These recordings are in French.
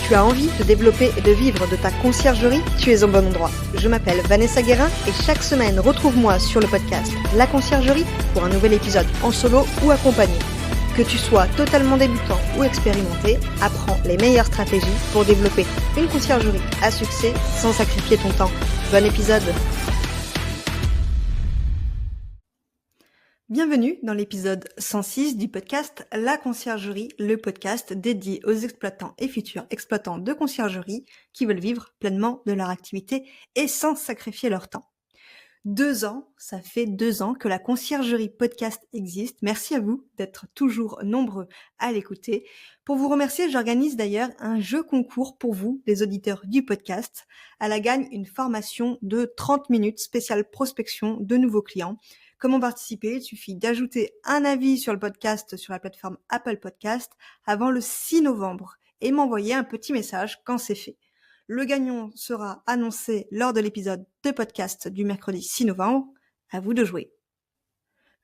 Tu as envie de développer et de vivre de ta conciergerie? Tu es au bon endroit. Je m'appelle Vanessa Guérin et chaque semaine, retrouve-moi sur le podcast La Conciergerie pour un nouvel épisode en solo ou accompagné. Que tu sois totalement débutant ou expérimenté, apprends les meilleures stratégies pour développer une conciergerie à succès sans sacrifier ton temps. Bon épisode! Bienvenue dans l'épisode 106 du podcast La Conciergerie, le podcast dédié aux exploitants et futurs exploitants de conciergerie qui veulent vivre pleinement de leur activité et sans sacrifier leur temps. 2 ans, ça fait 2 ans que la Conciergerie podcast existe. Merci à vous d'être toujours nombreux à l'écouter. Pour vous remercier, j'organise d'ailleurs un jeu concours pour vous, les auditeurs du podcast. À la gagne, une formation de 30 minutes spéciale prospection de nouveaux clients. Comment participer? Il suffit d'ajouter un avis sur le podcast sur la plateforme Apple Podcast avant le 6 novembre et m'envoyer un petit message quand c'est fait. Le gagnant sera annoncé lors de l'épisode de podcast du mercredi 6 novembre. À vous de jouer.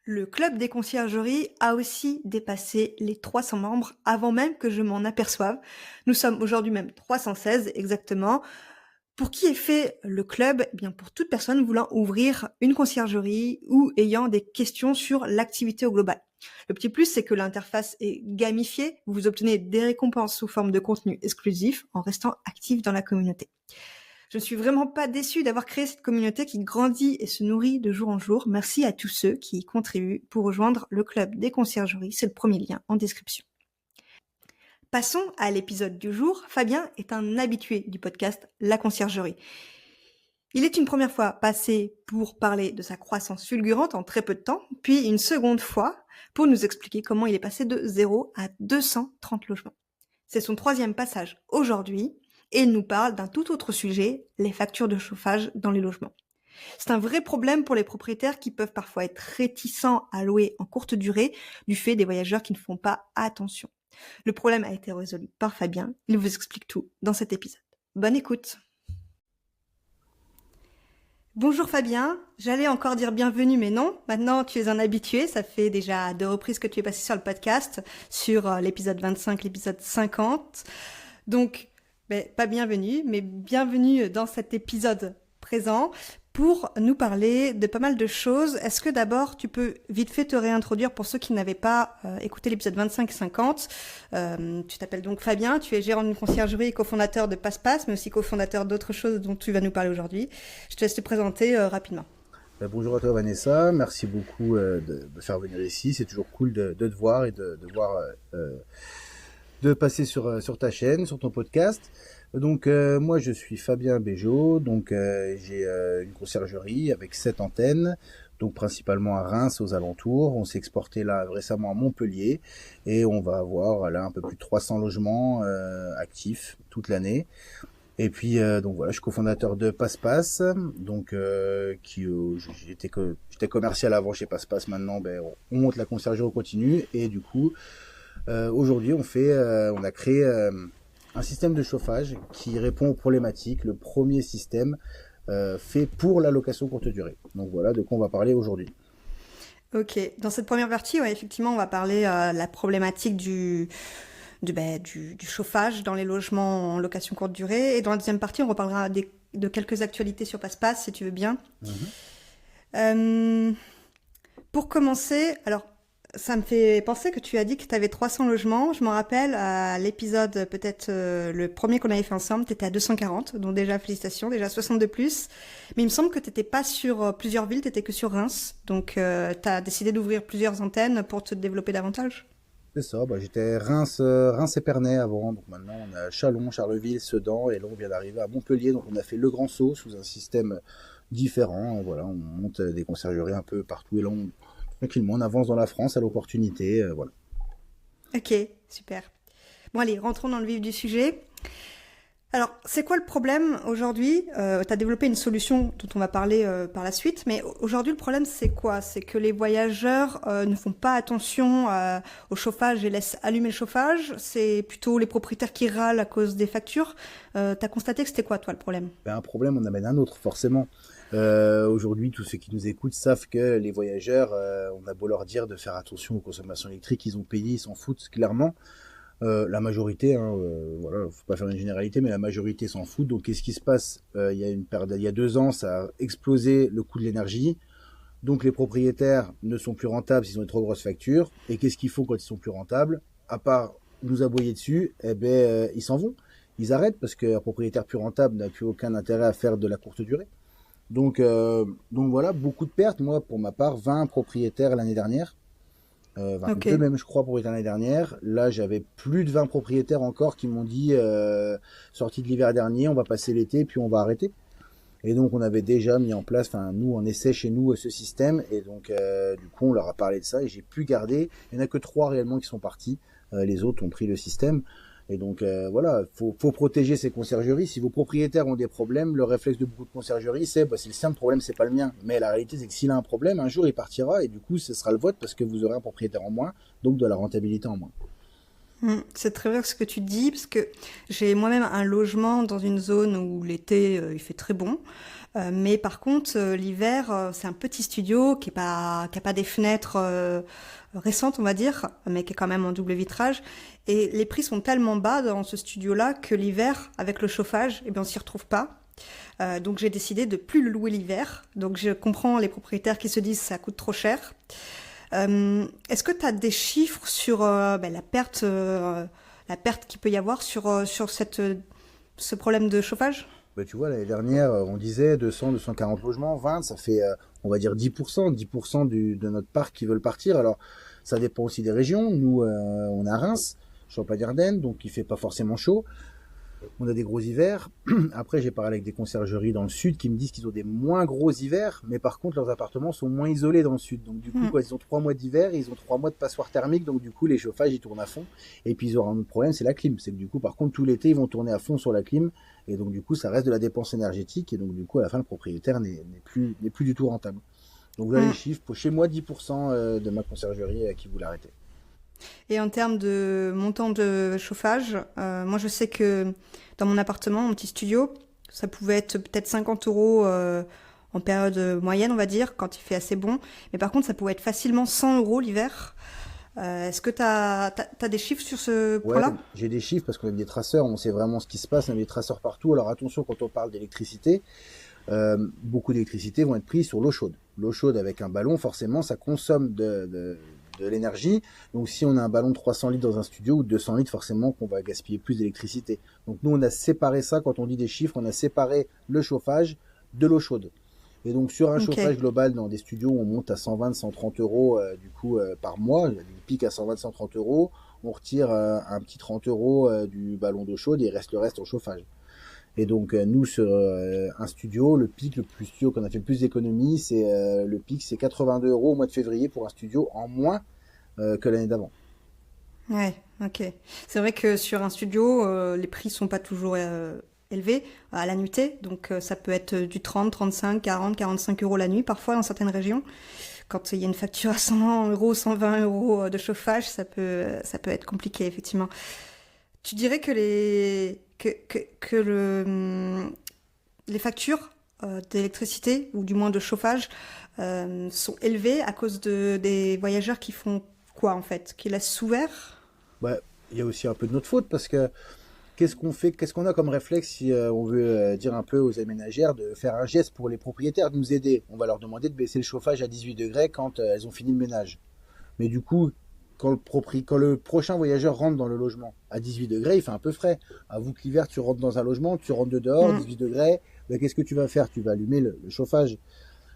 Le club des conciergeries a aussi dépassé les 300 membres avant même que je m'en aperçoive. Nous sommes aujourd'hui même 316 exactement. Pour qui est fait le club? Eh bien, pour toute personne voulant ouvrir une conciergerie ou ayant des questions sur l'activité au global. Le petit plus, c'est que l'interface est gamifiée. Vous obtenez des récompenses sous forme de contenu exclusif en restant actif dans la communauté. Je ne suis vraiment pas déçue d'avoir créé cette communauté qui grandit et se nourrit de jour en jour. Merci à tous ceux qui y contribuent pour rejoindre le club des conciergeries. C'est le premier lien en description. Passons à l'épisode du jour. Fabien est un habitué du podcast La Conciergerie. Il est une première fois passé pour parler de sa croissance fulgurante en très peu de temps, puis une seconde fois pour nous expliquer comment il est passé de 0 à 230 logements. C'est son 3e passage aujourd'hui et il nous parle d'un tout autre sujet, les factures de chauffage dans les logements. C'est un vrai problème pour les propriétaires qui peuvent parfois être réticents à louer en courte durée du fait des voyageurs qui ne font pas attention. Le problème a été résolu par Fabien. Il vous explique tout dans cet épisode. Bonne écoute. Bonjour Fabien, j'allais encore dire bienvenue mais non, maintenant tu es un habitué, ça fait déjà 2 reprises que tu es passé sur le podcast, sur l'épisode 25, l'épisode 50. Donc, pas bienvenue, mais bienvenue dans cet épisode présent pour nous parler de pas mal de choses. Est-ce que d'abord tu peux vite fait te réintroduire pour ceux qui n'avaient pas écouté l'épisode 25 et 50. Tu t'appelles donc Fabien, tu es gérant d'une conciergerie et cofondateur de Passe-Passe, mais aussi cofondateur d'autres choses dont tu vas nous parler aujourd'hui. Je te laisse te présenter rapidement. Bonjour à toi Vanessa, merci beaucoup de me faire venir ici. C'est toujours cool de te voir et de voir de passer sur ta chaîne, sur ton podcast. Donc moi je suis Fabien Béjot, donc j'ai une conciergerie avec 7 antennes, donc principalement à Reims aux alentours. On s'est exporté là récemment à Montpellier et on va avoir là un peu plus de 300 logements actifs toute l'année. Et puis donc voilà, je suis cofondateur de Passe-Passe, donc j'étais commercial avant chez Passe-Passe. Maintenant on monte la conciergerie au continu et du coup aujourd'hui on a créé un système de chauffage qui répond aux problématiques, le premier système fait pour la location courte durée. Donc voilà de quoi on va parler aujourd'hui. Ok, dans cette première partie, effectivement, on va parler de la problématique du chauffage dans les logements en location courte durée. Et dans la deuxième partie, on reparlera de quelques actualités sur Passe-Passe, si tu veux bien. Pour commencer, alors, ça me fait penser que tu as dit que tu avais 300 logements. Je m'en rappelle à l'épisode, peut-être le premier qu'on avait fait ensemble, tu étais à 240. Donc déjà, félicitations, déjà 62 plus. Mais il me semble que tu n'étais pas sur plusieurs villes, tu n'étais que sur Reims. Donc tu as décidé d'ouvrir plusieurs antennes pour te développer davantage. C'est ça, j'étais Reims et Pernay avant. Donc maintenant, on a Châlons, Charleville, Sedan. Et là, on vient d'arriver à Montpellier. Donc on a fait le grand saut sous un système différent. Voilà, on monte des conciergeries un peu partout. Et là, tranquillement, on avance dans la France à l'opportunité, voilà. Ok, super. Bon allez, rentrons dans le vif du sujet. Alors, c'est quoi le problème aujourd'hui? Tu as développé une solution dont on va parler par la suite, mais aujourd'hui, le problème, c'est quoi? C'est que les voyageurs ne font pas attention au chauffage et laissent allumer le chauffage. C'est plutôt les propriétaires qui râlent à cause des factures. Tu as constaté que c'était quoi, toi, le problème? Un problème, on amène un autre, forcément. Aujourd'hui, tous ceux qui nous écoutent savent que les voyageurs, on a beau leur dire de faire attention aux consommations électriques, ils ont payé, ils s'en foutent clairement. La majorité, hein, voilà, faut pas faire une généralité, mais la majorité s'en fout. Donc, qu'est-ce qui se passe? Il y a 2 ans, ça a explosé le coût de l'énergie. Donc, les propriétaires ne sont plus rentables s'ils ont une trop grosse facture. Et qu'est-ce qu'ils font quand ils sont plus rentables? À part nous aboyer dessus, eh ben, ils s'en vont. Ils arrêtent parce qu'un propriétaire plus rentable n'a plus aucun intérêt à faire de la courte durée. Donc voilà, beaucoup de pertes. Moi, pour ma part, 20 propriétaires l'année dernière. 22 Ok. même, je crois, propriétaires l'année dernière. Là, j'avais plus de 20 propriétaires encore qui m'ont dit, sortie de l'hiver dernier, on va passer l'été, puis on va arrêter. Et donc, on avait déjà mis en place, enfin, nous, on essaie chez nous ce système. Et donc, du coup, on leur a parlé de ça et j'ai pu garder. Il n'y en a que 3 réellement qui sont partis. Les autres ont pris le système. Et donc, voilà, faut protéger ces conciergeries. Si vos propriétaires ont des problèmes, le réflexe de beaucoup de conciergeries, c'est le sien, le problème, c'est pas le mien. Mais la réalité, c'est que s'il a un problème, un jour, il partira et du coup, ce sera le vôtre parce que vous aurez un propriétaire en moins, donc de la rentabilité en moins. C'est très vrai ce que tu dis, parce que j'ai moi-même un logement dans une zone où l'été il fait très bon, mais par contre l'hiver c'est un petit studio qui a pas des fenêtres récentes on va dire, mais qui est quand même en double vitrage, et les prix sont tellement bas dans ce studio-là que l'hiver avec le chauffage, eh bien on s'y retrouve pas. Donc j'ai décidé de plus le louer l'hiver. Donc je comprends les propriétaires qui se disent ça coûte trop cher. Est-ce que tu as des chiffres sur la perte qu'il peut y avoir sur ce problème de chauffage? Bah, tu vois, l'année dernière, on disait 200, 240 logements, 20, ça fait, on va dire 10%, 10% de notre parc qui veulent partir. Alors, ça dépend aussi des régions. Nous, on a Reims, Champagne-Ardenne, donc il fait pas forcément chaud. On a des gros hivers. Après, j'ai parlé avec des conciergeries dans le sud qui me disent qu'ils ont des moins gros hivers, mais par contre, leurs appartements sont moins isolés dans le sud. Donc, du coup, Hmm. quand ils ont 3 mois d'hiver, ils ont 3 mois de passoire thermique. Donc, du coup, les chauffages, ils tournent à fond. Et puis, ils auront un autre problème, c'est la clim. C'est que du coup, par contre, tout l'été, ils vont tourner à fond sur la clim. Et donc, du coup, ça reste de la dépense énergétique. Et donc, du coup, à la fin, le propriétaire n'est plus du tout rentable. Donc, voilà les Hmm. chiffres. Chez moi, 10% de ma conciergerie qui voulait arrêter. Et en termes de montant de chauffage, moi je sais que dans mon appartement, mon petit studio, ça pouvait être peut-être 50 euros en période moyenne, on va dire, quand il fait assez bon. Mais par contre, ça pouvait être facilement 100 euros l'hiver. Est-ce que tu as des chiffres sur ce Ouais, point-là? j'ai des chiffres parce qu'on a des traceurs, on sait vraiment ce qui se passe, on a des traceurs partout. Alors attention quand on parle d'électricité, beaucoup d'électricité vont être prises sur l'eau chaude. L'eau chaude avec un ballon, forcément, ça consomme de l'énergie. Donc si on a un ballon de 300 litres dans un studio ou de 200 litres, forcément qu'on va gaspiller plus d'électricité. Donc nous, on a séparé ça, quand on dit des chiffres, on a séparé le chauffage de l'eau chaude. Et donc sur un Ok, chauffage global dans des studios, on monte à 120, 130 euros du coup par mois. Il y a des pics à 120, 130 euros. On retire un petit 30 euros du ballon d'eau chaude et il reste le reste en chauffage. Et donc nous sur un studio, le pic le plus studio qu'on a fait le plus d'économies, c'est le pic c'est 82 euros au mois de février pour un studio en moins que l'année d'avant. ouais, ok. C'est vrai que sur un studio, les prix sont pas toujours élevés à la nuitée, donc ça peut être du 30, 35, 40, 45 euros la nuit parfois dans certaines régions. Quand il y a une facture à 100 euros, 120 euros de chauffage, ça peut être compliqué, effectivement. Tu dirais que les factures d'électricité, ou du moins de chauffage, sont élevées à cause des voyageurs qui font quoi, en fait? Qui laissent sous verre? Bah, il y a aussi un peu de notre faute parce que qu'est-ce qu'on fait, qu'est-ce qu'on a comme réflexe si on veut dire un peu aux aménagères de faire un geste pour les propriétaires de nous aider. On va leur demander de baisser le chauffage à 18 degrés quand elles ont fini le ménage. Mais du coup, quand le prochain voyageur rentre dans le logement à 18 degrés, il fait un peu frais. Avoue que l'hiver, tu rentres dans un logement, tu rentres de dehors, Mm. 18 degrés, ben, qu'est-ce que tu vas faire? Tu vas allumer le chauffage,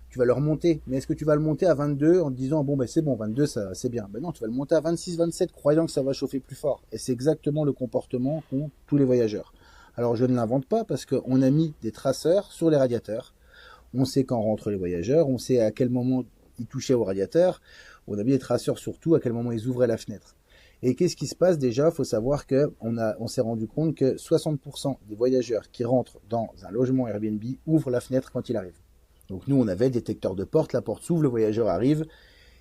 tu vas le remonter. Mais est-ce que tu vas le monter à 22 en te disant, bon, ben c'est bon, 22, ça, c'est bien. Ben non, tu vas le monter à 26, 27, croyant que ça va chauffer plus fort. Et c'est exactement le comportement qu'ont tous les voyageurs. Alors je ne l'invente pas parce qu'on a mis des traceurs sur les radiateurs. On sait quand rentrent les voyageurs, on sait à quel moment ils touchaient au radiateur, on a mis des traceurs surtout à quel moment ils ouvraient la fenêtre. Et qu'est-ce qui se passe déjà? Il faut savoir que on s'est rendu compte que 60% des voyageurs qui rentrent dans un logement Airbnb ouvrent la fenêtre quand il arrive. Donc nous, on avait le détecteur de porte, la porte s'ouvre, le voyageur arrive,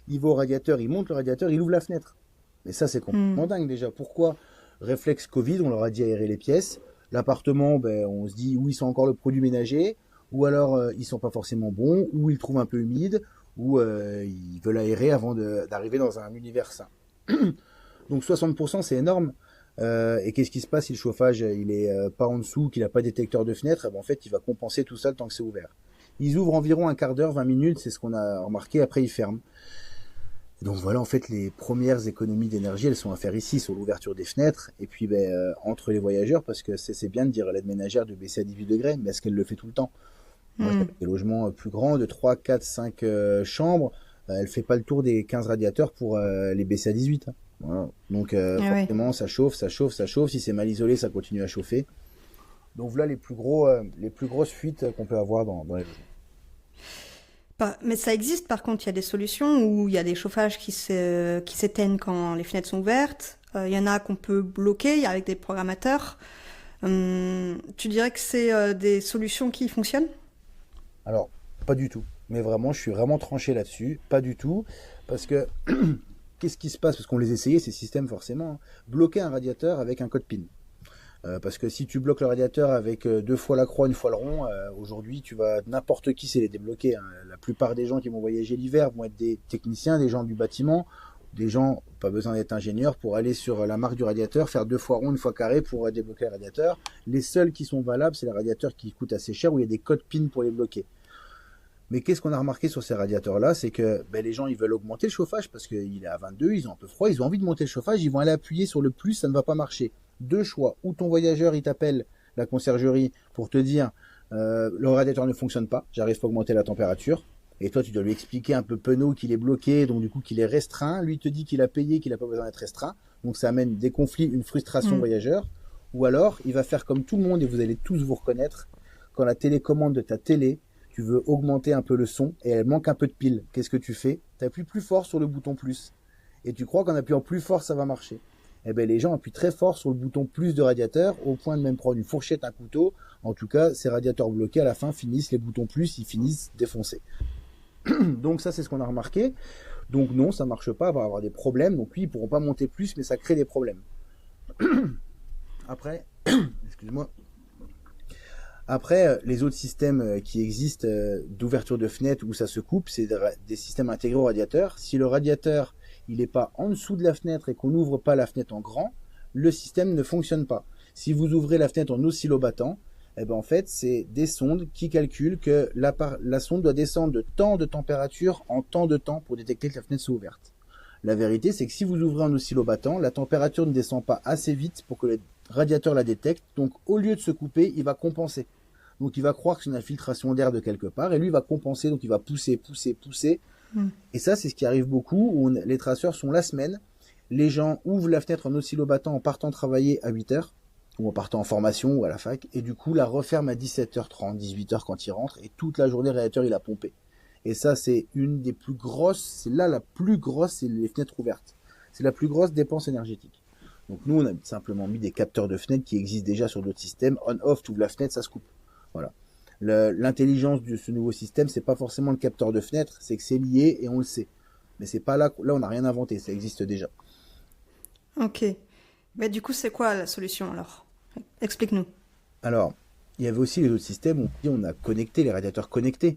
il va au radiateur, il monte le radiateur, il ouvre la fenêtre. Mais ça, c'est complètement Mm. dingue déjà. Pourquoi? Réflexe Covid, on leur a dit aérer les pièces. L'appartement, ben, on se dit où ils sont encore le produit ménager, ou alors ils sont pas forcément bons, ou ils trouvent un peu humide, ou ils veulent aérer avant d'arriver dans un univers sain. Donc 60% c'est énorme. Et qu'est-ce qui se passe si le chauffage il est pas en dessous, qu'il n'a pas de détecteur de fenêtre? En fait, il va compenser tout ça le temps que c'est ouvert. Ils ouvrent environ un quart d'heure, 20 minutes, c'est ce qu'on a remarqué. Après, ils ferment. Donc voilà, en fait, les premières économies d'énergie, elles sont à faire ici, sur l'ouverture des fenêtres, et puis entre les voyageurs, parce que c'est bien de dire à l'aide ménagère de baisser à 18 degrés, mais est-ce qu'elle le fait tout le temps? Moi, Hmm. j'habite des logements plus grands, de 3, 4, 5 chambres, elle fait pas le tour des 15 radiateurs pour les baisser à 18. Hein. Voilà. Donc Ah ouais. forcément, ça chauffe, ça chauffe, ça chauffe. Si c'est mal isolé, ça continue à chauffer. Donc voilà les plus grosses fuites qu'on peut avoir dans les logements. Mais ça existe, par contre, il y a des solutions où il y a des chauffages qui s'éteignent quand les fenêtres sont ouvertes. Il y en a qu'on peut bloquer avec des programmateurs. Tu dirais que c'est des solutions qui fonctionnent? Alors, pas du tout. Mais vraiment, je suis vraiment tranché là-dessus. Pas du tout. Parce que, qu'est-ce qui se passe? Parce qu'on les essayait, ces systèmes, forcément. Hein. Bloquer un radiateur avec un code PIN. Parce que si tu bloques le radiateur avec 2 fois la croix, 1 fois le rond, aujourd'hui, n'importe qui sait les débloquer. Hein. La plupart des gens qui vont voyager l'hiver vont être des techniciens, des gens du bâtiment, des gens, pas besoin d'être ingénieur, pour aller sur la marque du radiateur, faire 2 fois rond, 1 fois carré pour débloquer le radiateur. Les seuls qui sont valables, c'est les radiateurs qui coûtent assez cher, où il y a des codes PIN pour les bloquer. Mais qu'est-ce qu'on a remarqué sur ces radiateurs-là? C'est que les gens, ils veulent augmenter le chauffage parce qu'il est à 22, ils ont un peu froid, ils ont envie de monter le chauffage, ils vont aller appuyer sur le plus, ça ne va pas marcher. Deux choix. Ou ton voyageur, il t'appelle, la conciergerie, pour te dire le radiateur ne fonctionne pas, j'arrive pas à augmenter la température. Et toi, tu dois lui expliquer un peu penaud qu'il est bloqué, donc du coup qu'il est restreint. Lui, il te dit qu'il a payé, qu'il n'a pas besoin d'être restreint. Donc ça amène des conflits, une frustration Hmm. voyageur. Ou alors, il va faire comme tout le monde, et vous allez tous vous reconnaître, quand la télécommande de ta télé, tu veux augmenter un peu le son, et elle manque un peu de pile. Qu'est-ce que tu fais? Tu appuies plus fort sur le bouton plus. Et tu crois qu'en appuyant plus fort, ça va marcher. Eh ben, les gens appuient très fort sur le bouton plus de radiateur, au point de même prendre une fourchette, un couteau. En tout cas, ces radiateurs bloqués, à la fin, finissent, les boutons plus, ils finissent défoncés. Donc ça, c'est ce qu'on a remarqué. Donc non, ça marche pas, il va avoir des problèmes. Donc oui, ils pourront pas monter plus, mais ça crée des problèmes. Après, excuse-moi. Après, les autres systèmes qui existent d'ouverture de fenêtre où ça se coupe, c'est des systèmes intégrés au radiateur. Si le radiateur il n'est pas en dessous de la fenêtre et qu'on n'ouvre pas la fenêtre en grand, le système ne fonctionne pas. Si vous ouvrez la fenêtre en oscillobattant, eh ben en fait, c'est des sondes qui calculent que la sonde doit descendre de tant de température en tant de temps pour détecter que la fenêtre soit ouverte. La vérité, c'est que si vous ouvrez en oscillobattant, la température ne descend pas assez vite pour que le radiateur la détecte. Donc, au lieu de se couper, il va compenser. Donc, il va croire que c'est une infiltration d'air de quelque part et lui va compenser. Donc, il va pousser, pousser, pousser. Hmm. Et ça, c'est ce qui arrive beaucoup où les traceurs sont la semaine. Les gens ouvrent la fenêtre en oscillobattant en partant travailler à 8h ou en partant en formation ou à la fac et du coup la referme à 17h30, 18h quand ils rentrent et toute la journée le radiateur il a pompé. Et ça, c'est une des plus grosses, c'est là la plus grosse, c'est les fenêtres ouvertes. C'est la plus grosse dépense énergétique. Donc nous, on a simplement mis des capteurs de fenêtres qui existent déjà sur d'autres systèmes. On-off, tu ouvres la fenêtre, ça se coupe. Voilà. L'intelligence de ce nouveau système, c'est pas forcément le capteur de fenêtre, c'est que c'est lié et on le sait. Mais c'est pas là, on n'a rien inventé, ça existe déjà. Ok. Mais du coup, c'est quoi la solution alors? Explique-nous. Alors, il y avait aussi les autres systèmes où on a connecté les radiateurs connectés.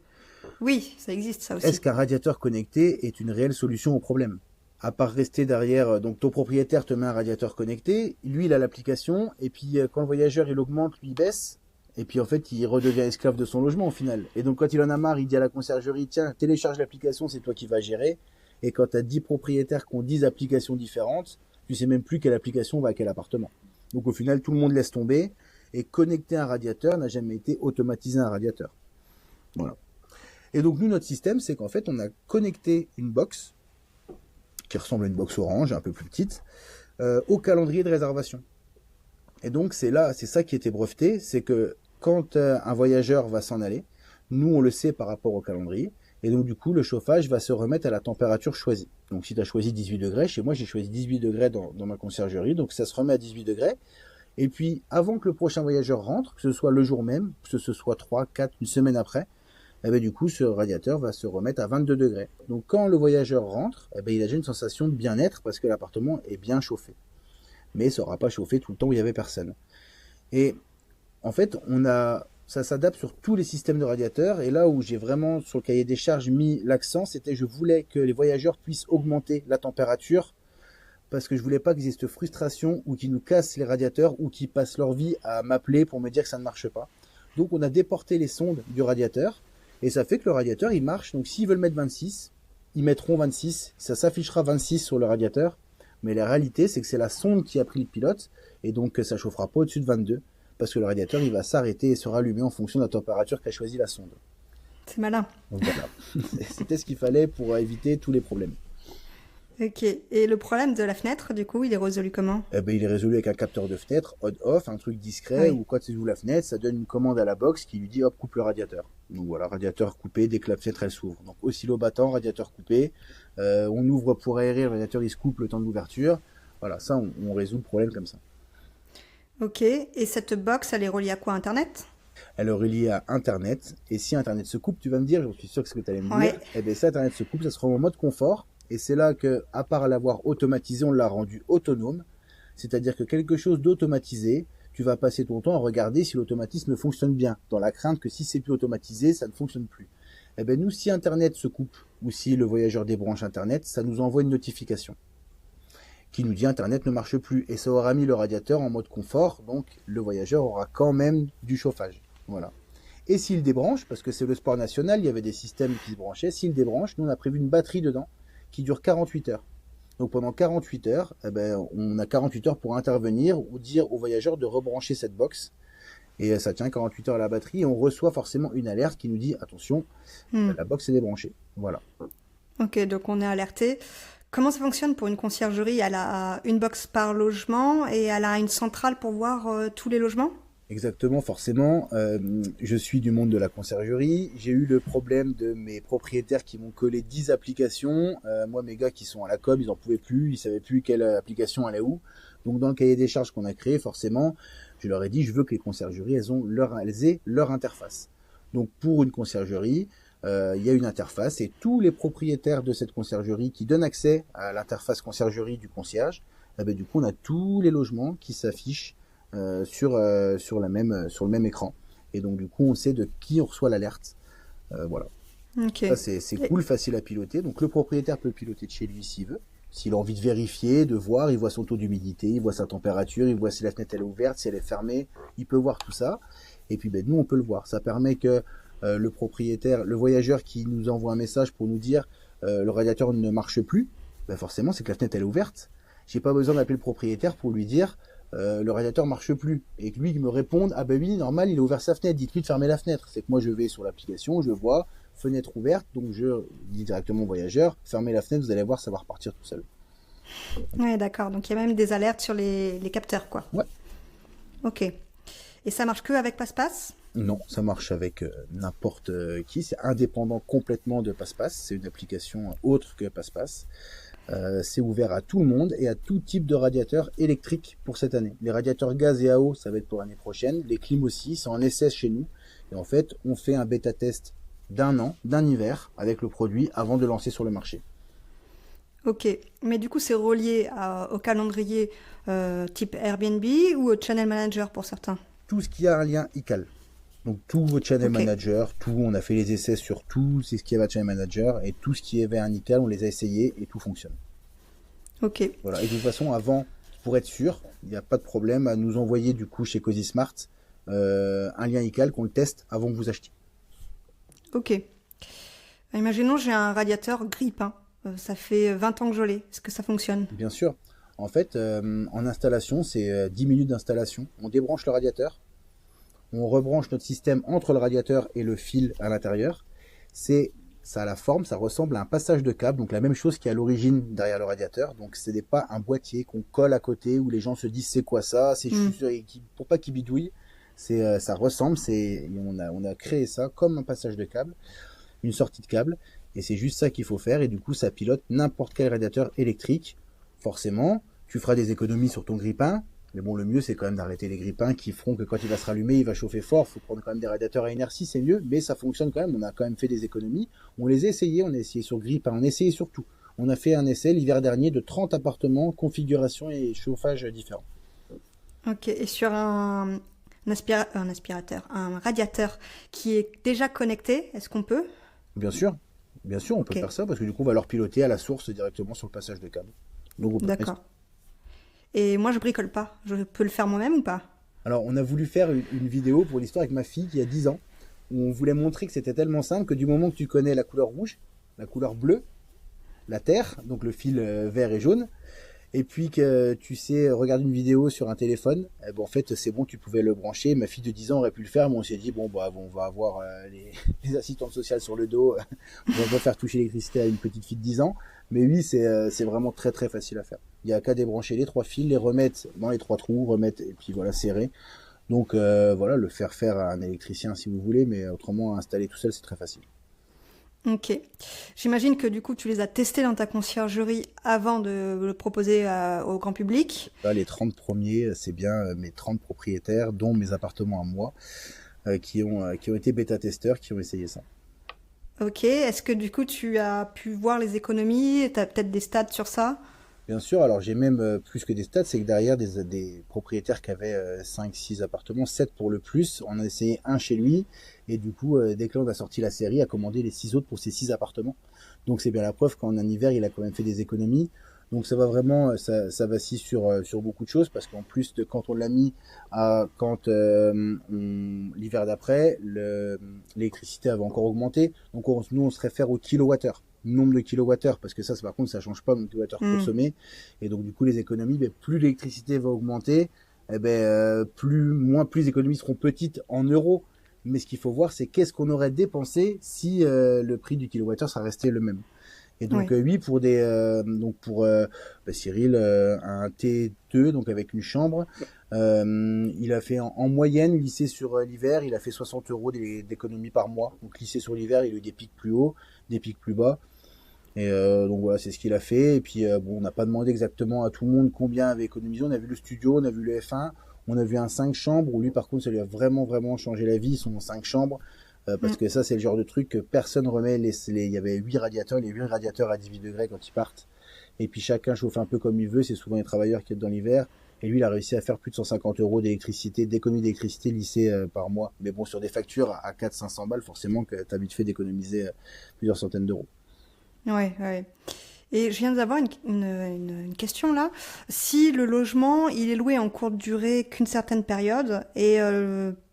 Oui, ça existe, ça Est-ce aussi. qu'un radiateur connecté est une réelle solution au problème? À part rester derrière, donc ton propriétaire te met un radiateur connecté, lui il a l'application, et puis quand le voyageur il augmente, lui il baisse, et puis en fait il redevient esclave de son logement au final. Et donc quand il en a marre, il dit à la conciergerie, tiens, télécharge l'application, c'est toi qui vas gérer. Et quand tu as 10 propriétaires qui ont 10 applications différentes, tu sais même plus quelle application va à quel appartement. Donc au final tout le monde laisse tomber, et connecter un radiateur n'a jamais été automatiser un radiateur. Voilà. Et donc nous, notre système, c'est qu'en fait, on a connecté une box, qui ressemble à une box orange, un peu plus petite, au calendrier de réservation. Et donc c'est ça qui était breveté, c'est que quand un voyageur va s'en aller, nous on le sait par rapport au calendrier, et donc du coup le chauffage va se remettre à la température choisie. Donc si tu as choisi 18 degrés, chez moi j'ai choisi 18 degrés dans ma conciergerie, donc ça se remet à 18 degrés, et puis avant que le prochain voyageur rentre, que ce soit le jour même, que ce soit 3, 4, une semaine après, eh ben, du coup, ce radiateur va se remettre à 22 degrés. Donc, quand le voyageur rentre, eh ben, il a déjà une sensation de bien-être parce que l'appartement est bien chauffé. Mais ça n'aura pas chauffé tout le temps où il n'y avait personne. Et en fait, ça s'adapte sur tous les systèmes de radiateurs. Et là où j'ai vraiment, sur le cahier des charges, mis l'accent, c'était je voulais que les voyageurs puissent augmenter la température parce que je voulais pas qu'ils aient cette frustration ou qu'ils nous cassent les radiateurs ou qu'ils passent leur vie à m'appeler pour me dire que ça ne marche pas. Donc on a déporté les sondes du radiateur et ça fait que le radiateur il marche. Donc s'ils veulent mettre 26, ils mettront 26, ça s'affichera 26 sur le radiateur. Mais la réalité c'est que c'est la sonde qui a pris le pilote et donc ça chauffera pas au-dessus de 22 parce que le radiateur il va s'arrêter et se rallumer en fonction de la température qu'a choisi la sonde. C'est malin. Donc voilà, c'était ce qu'il fallait pour éviter tous les problèmes. Ok. Et le problème de la fenêtre, du coup, il est résolu comment? Eh ben, il est résolu avec un capteur de fenêtre, on-off, un truc discret, Oui. où quand il ouvre la fenêtre, ça donne une commande à la box qui lui dit hop, coupe le radiateur. Donc voilà, radiateur coupé dès que la fenêtre elle s'ouvre. Donc oscillo battant, radiateur coupé, on ouvre pour aérer, le radiateur il se coupe le temps de l'ouverture. Voilà, ça on résout le problème comme ça. Ok. Et cette box, elle est reliée à quoi? Internet? Elle est reliée à Internet, et si Internet se coupe, tu vas me dire, je suis sûr que c'est ce que tu allais me dire, Ouais. eh bien si Internet se coupe, ça sera en mode confort, et c'est là que, à part l'avoir automatisé, on l'a rendu autonome, c'est-à-dire que quelque chose d'automatisé, tu vas passer ton temps à regarder si l'automatisme fonctionne bien, dans la crainte que si c'est plus automatisé, ça ne fonctionne plus. Eh bien nous, si Internet se coupe, ou si le voyageur débranche Internet, ça nous envoie une notification qui nous dit Internet ne marche plus, et ça aura mis le radiateur en mode confort, donc le voyageur aura quand même du chauffage. Voilà. Et s'il débranche, parce que c'est le sport national, il y avait des systèmes qui se branchaient, s'il débranche, nous on a prévu une batterie dedans qui dure 48 heures. Donc pendant 48 heures, eh ben, on a 48 heures pour intervenir ou dire au voyageur de rebrancher cette box. Et ça tient 48 heures à la batterie et on reçoit forcément une alerte qui nous dit attention, la box est débranchée. Voilà. Ok, donc on est alerté. Comment ça fonctionne pour une conciergerie? Elle a une box par logement et elle a une centrale pour voir tous les logements? Exactement, forcément. Je suis du monde de la conciergerie. J'ai eu le problème de mes propriétaires qui m'ont collé 10 applications. Moi, mes gars qui sont à la com, ils en pouvaient plus, ils savaient plus quelle application allait où. Donc, dans le cahier des charges qu'on a créé, forcément, je leur ai dit, je veux que les conciergeries, elles aient leur interface. Donc, pour une conciergerie, il y a une interface et tous les propriétaires de cette conciergerie qui donnent accès à l'interface conciergerie du concierge, du coup, on a tous les logements qui s'affichent sur le même écran. Et donc, du coup, on sait de qui on reçoit l'alerte. Voilà. Ok. Ça, c'est cool, facile à piloter. Donc, le propriétaire peut piloter de chez lui s'il veut. S'il a envie de vérifier, de voir, il voit son taux d'humidité, il voit sa température, il voit si la fenêtre elle est ouverte, si elle est fermée, il peut voir tout ça. Et puis, nous, on peut le voir. Ça permet que le propriétaire, le voyageur qui nous envoie un message pour nous dire le radiateur ne marche plus, forcément, c'est que la fenêtre elle est ouverte. J'ai pas besoin d'appeler le propriétaire pour lui dire le radiateur marche plus et que lui il me réponde ah ben oui normal il a ouvert sa fenêtre, dites-lui de fermer la fenêtre. C'est que moi je vais sur l'application, je vois fenêtre ouverte, donc je dis directement au voyageur fermez la fenêtre, vous allez voir ça va repartir tout seul. Ouais, d'accord. Donc il y a même des alertes sur les capteurs, quoi. Ouais. Ok. Et ça marche que avec Passe-Passe? Non, ça marche avec n'importe qui, c'est indépendant complètement de Passe-Passe, c'est une application autre que Passe-Passe. C'est ouvert à tout le monde et à tout type de radiateurs électriques pour cette année. Les radiateurs gaz et à eau, ça va être pour l'année prochaine. Les clims aussi, c'est en essai chez nous. Et en fait, on fait un bêta-test d'un an, d'un hiver, avec le produit avant de lancer sur le marché. Ok. Mais du coup, c'est relié au calendrier type Airbnb ou au Channel Manager pour certains? Tout ce qui a un lien ICAL. Donc tous vos channel Ok. managers, tout, on a fait les essais sur tout, c'est ce qui avait channel manager, et tout ce qui avait un ICAL, on les a essayés et tout fonctionne. Ok. Voilà. Et de toute façon, avant, pour être sûr, il n'y a pas de problème à nous envoyer du coup chez Cozy Smart un lien ICAL qu'on le teste avant que vous achetiez. Ok. Imaginons j'ai un radiateur grille-pain. Ça fait 20 ans que je l'ai. Est-ce que ça fonctionne? Bien sûr. En fait, en installation, c'est 10 minutes d'installation. On débranche le radiateur. On rebranche notre système entre le radiateur et le fil à l'intérieur. Ça a la forme, ça ressemble à un passage de câble, donc la même chose qui est à l'origine derrière le radiateur. Donc ce n'est pas un boîtier qu'on colle à côté où les gens se disent c'est quoi ça, c'est pour pas qu'ils bidouillent. Ça ressemble, on a créé ça comme un passage de câble, une sortie de câble, et c'est juste ça qu'il faut faire. Et du coup, ça pilote n'importe quel radiateur électrique. Forcément, tu feras des économies sur ton grille-pain. Mais bon, le mieux, c'est quand même d'arrêter les grille-pains qui feront que quand il va se rallumer, il va chauffer fort. Il faut prendre quand même des radiateurs à inertie, c'est mieux. Mais ça fonctionne quand même. On a quand même fait des économies. On les a essayés. On a essayé sur grille-pain. On a essayé sur tout. On a fait un essai l'hiver dernier de 30 appartements, configuration et chauffage différents. Ok. Et sur un aspirateur, un radiateur qui est déjà connecté, est-ce qu'on peut? Bien sûr, on peut Ok. faire ça parce que du coup, on va leur piloter à la source directement sur le passage de câble. Donc, on peut. D'accord. Et moi, je bricole pas. Je peux le faire moi-même ou pas? Alors, on a voulu faire une vidéo pour l'histoire avec ma fille qui a 10 ans, où on voulait montrer que c'était tellement simple que du moment que tu connais la couleur rouge, la couleur bleue, la terre, donc le fil vert et jaune, et puis que tu sais regarder une vidéo sur un téléphone, eh ben, en fait c'est bon, tu pouvais le brancher. Ma fille de 10 ans aurait pu le faire, mais on s'est dit bon bah on va avoir les assistantes sociales sur le dos, on va pas faire toucher l'électricité à une petite fille de 10 ans. Mais oui, c'est vraiment très très facile à faire. Il y a qu'à débrancher les 3 fils, les remettre dans les 3 trous, remettre et puis voilà, serrer. Donc voilà, le faire à un électricien si vous voulez, mais autrement installer tout seul c'est très facile. Ok. J'imagine que du coup, tu les as testés dans ta conciergerie avant de le proposer au grand public. Là, les 30 premiers, c'est bien mes 30 propriétaires, dont mes appartements à moi, qui ont été bêta-testeurs, qui ont essayé ça. Ok. Est-ce que du coup, tu as pu voir les économies? Tu as peut-être des stats sur ça? Bien sûr, alors j'ai même plus que des stats, c'est que derrière des propriétaires qui avaient 5-6 appartements, 7 pour le plus, on a essayé un chez lui, et du coup, dès que l'on a sorti la série, a commandé les 6 autres pour ces 6 appartements. Donc c'est bien la preuve qu'en un hiver, il a quand même fait des économies. Donc ça va vraiment, ça vacille sur beaucoup de choses, parce qu'en plus de quand on l'a mis à quand l'hiver d'après, l'électricité avait encore augmenté. Donc nous, on se réfère au kilowattheure, nombre de kilowattheures, parce que ça par contre ça change pas, donc kilowattheure Hmm. consommé. Et donc du coup les économies, ben, plus l'électricité va augmenter, eh ben, plus les économies seront petites en euros. Mais ce qu'il faut voir, c'est qu'est-ce qu'on aurait dépensé si le prix du kilowattheure serait resté le même. Et donc Oui. oui, pour Cyril, un T2, donc avec une chambre, il a fait en moyenne, lissé sur l'hiver, il a fait 60 euros d'économie par mois. Donc lissé sur l'hiver, il a eu des pics plus hauts, des pics plus bas. Et donc voilà, c'est ce qu'il a fait. Et puis bon, on n'a pas demandé exactement à tout le monde combien avait économisé. On a vu le studio, on a vu le F1, on a vu un 5 chambres où lui par contre ça lui a vraiment vraiment changé la vie, son 5 chambres. Parce Hmm. que ça c'est le genre de truc que personne remet. Il y avait 8 radiateurs, les 8 radiateurs à 18 degrés quand ils partent. Et puis chacun chauffe un peu comme il veut. C'est souvent les travailleurs qui sont dans l'hiver. Et lui, il a réussi à faire plus de 150 euros d'électricité, d'économie d'électricité lissée par mois. Mais bon, sur des factures à 400-500 balles, forcément que t'as vite fait d'économiser plusieurs centaines d'euros. Ouais, ouais. Et je viens d'avoir une question là. Si le logement, il est loué en courte durée qu'une certaine période, et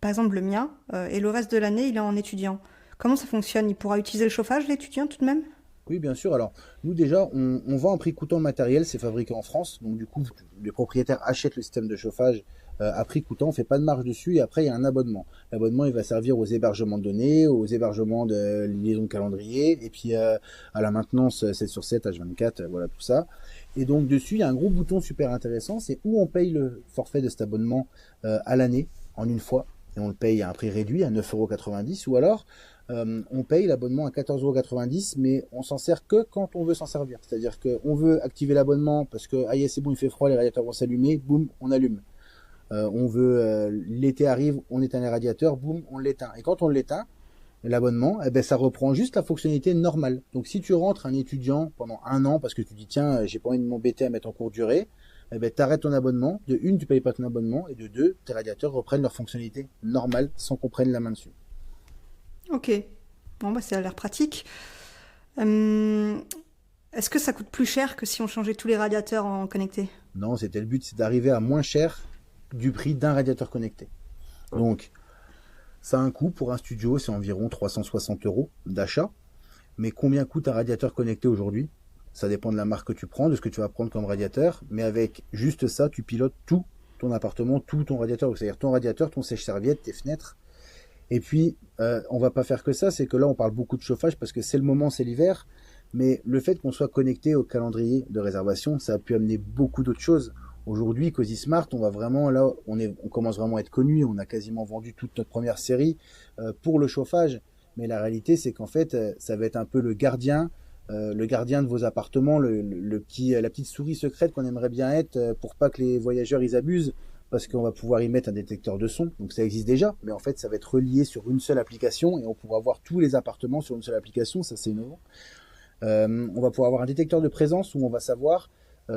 par exemple le mien, et le reste de l'année, il est en étudiant, comment ça fonctionne? Il pourra utiliser le chauffage, l'étudiant, tout de même? Oui, bien sûr. Alors, nous déjà, on vend un prix coûtant le matériel, c'est fabriqué en France. Donc, du coup, les propriétaires achètent le système de chauffage à prix coûtant, on fait pas de marge dessus. Et après, il y a un abonnement. L'abonnement, il va servir aux hébergements de données, aux hébergements de liaison de calendrier, et puis à la maintenance 7 sur 7, H24, voilà tout ça. Et donc, dessus, il y a un gros bouton super intéressant, c'est où on paye le forfait de cet abonnement à l'année, en une fois. Et on le paye à un prix réduit, à 9,90 €, ou alors on paye l'abonnement à 14,90 €, mais on s'en sert que quand on veut s'en servir. C'est-à-dire qu'on veut activer l'abonnement parce que ah, c'est bon, il fait froid, les radiateurs vont s'allumer, boum, on allume. On veut l'été arrive, on éteint les radiateurs, boum, on l'éteint. Et quand on l'éteint, l'abonnement, eh ben, ça reprend juste la fonctionnalité normale. Donc si tu rentres un étudiant pendant un an parce que tu dis tiens, j'ai pas envie de m'embêter à mettre en courte durée, eh ben, t'arrêtes ton abonnement. De une, tu payes pas ton abonnement, et de deux, tes radiateurs reprennent leur fonctionnalité normale sans qu'on prenne la main dessus. Ok. Bon, bah, ça a l'air pratique. Hum, Est-ce que ça coûte plus cher que si on changeait tous les radiateurs en connecté? Non, c'était le but, c'est d'arriver à moins cher du prix d'un radiateur connecté. Donc, ça a un coût pour un studio, c'est environ 360 € d'achat. Mais combien coûte un radiateur connecté aujourd'hui? Ça dépend de la marque que tu prends, de ce que tu vas prendre comme radiateur. Mais avec juste ça, tu pilotes tout ton appartement, tout ton radiateur. C'est-à-dire ton radiateur, ton sèche-serviette, tes fenêtres. Et puis, on va pas faire que ça, c'est que là, on parle beaucoup de chauffage parce que c'est le moment, c'est l'hiver. Mais le fait qu'on soit connecté au calendrier de réservation, ça a pu amener beaucoup d'autres choses. Aujourd'hui, Cozy Smart, on va vraiment là, on commence vraiment à être connu. On a quasiment vendu toute notre première série pour le chauffage. Mais la réalité, c'est qu'en fait, ça va être un peu le gardien de vos appartements, la petite souris secrète qu'on aimerait bien être pour pas que les voyageurs ils abusent, parce qu'on va pouvoir y mettre un détecteur de son. Donc ça existe déjà, mais en fait, ça va être relié sur une seule application et on pourra voir tous les appartements sur une seule application. Ça, c'est innovant. On va pouvoir avoir un détecteur de présence où on va savoir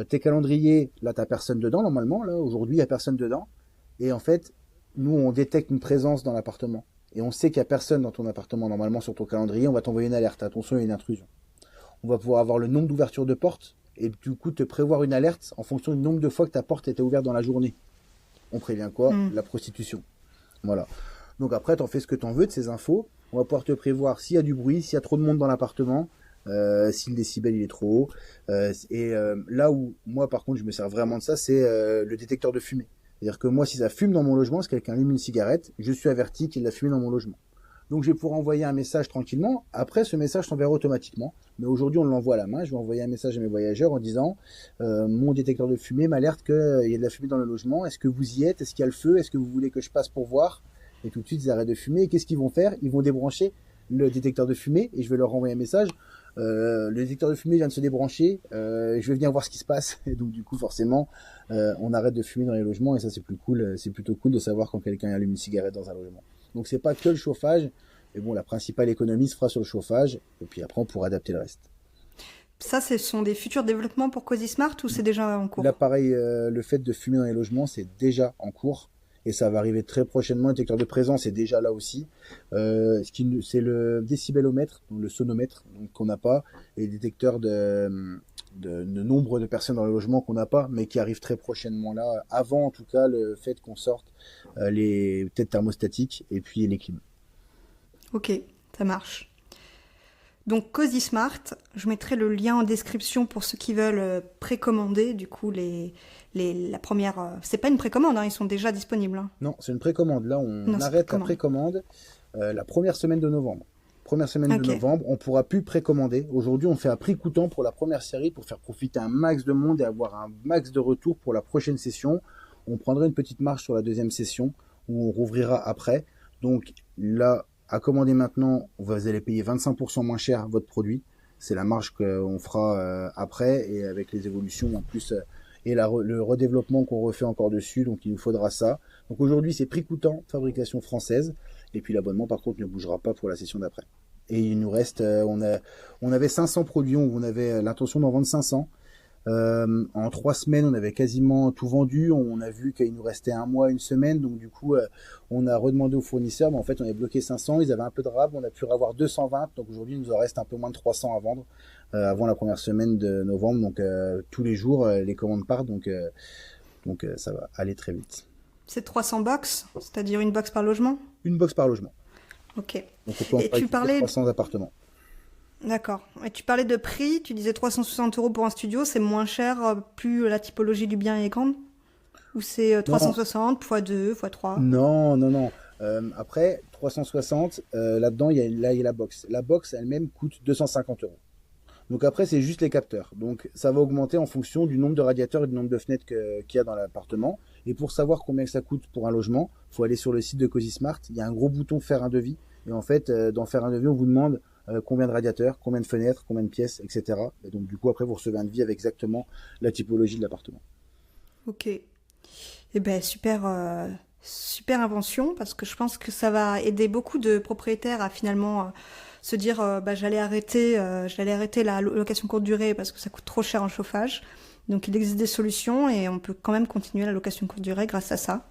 tes calendriers, là t'as personne dedans normalement, là aujourd'hui il y a personne dedans, et en fait nous on détecte une présence dans l'appartement et on sait qu'il y a personne dans ton appartement normalement sur ton calendrier, on va t'envoyer une alerte, attention il y a une intrusion. On va pouvoir avoir le nombre d'ouvertures de portes et du coup te prévoir une alerte en fonction du nombre de fois que ta porte était ouverte dans la journée. On prévient quoi? La prostitution. Voilà. Donc après, t'en fais ce que t'en veux de ces infos. On va pouvoir te prévoir s'il y a du bruit, s'il y a trop de monde dans l'appartement, si le décibel il est trop haut. Là où moi par contre je me sers vraiment de ça, c'est le détecteur de fumée. C'est-à-dire que moi, si ça fume dans mon logement, si quelqu'un allume une cigarette, je suis averti qu'il a fumé dans mon logement. Donc je vais pouvoir envoyer un message tranquillement. Après, ce message s'enverra automatiquement. Mais aujourd'hui, on l'envoie à la main. Je vais envoyer un message à mes voyageurs en disant mon détecteur de fumée m'alerte qu'il y a de la fumée dans le logement. Est-ce que vous y êtes? Est-ce qu'il y a le feu? Est-ce que vous voulez que je passe pour voir? Et tout de suite, ils arrêtent de fumer. Et qu'est-ce qu'ils vont faire? Ils vont débrancher le détecteur de fumée et je vais leur renvoyer un message. Le détecteur de fumée vient de se débrancher. Je vais venir voir ce qui se passe. Et donc du coup, forcément, on arrête de fumer dans les logements. Et ça, c'est plus cool. C'est plutôt cool de savoir quand quelqu'un allume une cigarette dans un logement. Donc c'est pas que le chauffage. Mais bon, la principale économie se fera sur le chauffage, et puis après, on pourra adapter le reste. Ça, ce sont des futurs développements pour Cozy Smart ou c'est déjà en cours? Là, pareil, le fait de fumer dans les logements, c'est déjà en cours, et ça va arriver très prochainement. Le détecteur de présence est déjà là aussi. C'est le décibelomètre, donc le sonomètre, donc, qu'on n'a pas, et les détecteurs de nombre de personnes dans le logement qu'on n'a pas, mais qui arrivent très prochainement là, avant en tout cas le fait qu'on sorte les têtes thermostatiques et puis les clims. Ok, ça marche. Donc Cozy Smart, je mettrai le lien en description pour ceux qui veulent précommander. Du coup, la première, c'est pas une précommande, hein, ils sont déjà disponibles. Hein. Non, c'est une précommande. Là, on arrête la précommande la première semaine de novembre. Première semaine de novembre, on pourra plus précommander. Aujourd'hui, on fait un prix coûtant pour la première série pour faire profiter un max de monde et avoir un max de retour pour la prochaine session. On prendra une petite marge sur la deuxième session où on rouvrira après. Donc là, à commander maintenant, vous allez payer 25% moins cher votre produit. C'est la marge qu'on fera après et avec les évolutions en plus et le redéveloppement qu'on refait encore dessus. Donc il nous faudra ça. Donc aujourd'hui, c'est prix coûtant, fabrication française. Et puis l'abonnement, par contre, ne bougera pas pour la session d'après. Et il nous reste, on avait 500 produits, on avait l'intention d'en vendre 500. En 3 semaines, on avait quasiment tout vendu. On a vu qu'il nous restait un mois, une semaine. Donc du coup, on a redemandé aux fournisseurs. Mais en fait, on avait bloqué 500. Ils avaient un peu de rab. On a pu avoir 220. Donc aujourd'hui, il nous en reste un peu moins de 300 à vendre avant la première semaine de novembre. Donc tous les jours, les commandes partent. Donc ça va aller très vite. C'est 300 box, c'est-à-dire une box par logement? Une box par logement. Ok. Donc on peut en parler 300 appartements. D'accord. Et tu parlais de prix, tu disais 360 € pour un studio, c'est moins cher, plus la typologie du bien est grande? Ou c'est 360 x 2, x 3? Non. Après, 360, là-dedans, il y a la box. La box elle-même coûte 250 €. Donc après, c'est juste les capteurs. Donc ça va augmenter en fonction du nombre de radiateurs et du nombre de fenêtres qu'il y a dans l'appartement. Et pour savoir combien ça coûte pour un logement, il faut aller sur le site de Cozy Smart. Il y a un gros bouton faire un devis. Et en fait, dans faire un devis, on vous demande combien de radiateurs, combien de fenêtres, combien de pièces, etc. Et donc du coup, après, vous recevez un devis avec exactement la typologie de l'appartement. Ok. Eh ben super, super invention, parce que je pense que ça va aider beaucoup de propriétaires à finalement se dire j'allais arrêter la location courte durée parce que ça coûte trop cher en chauffage. Donc il existe des solutions et on peut quand même continuer la location courte durée grâce à ça.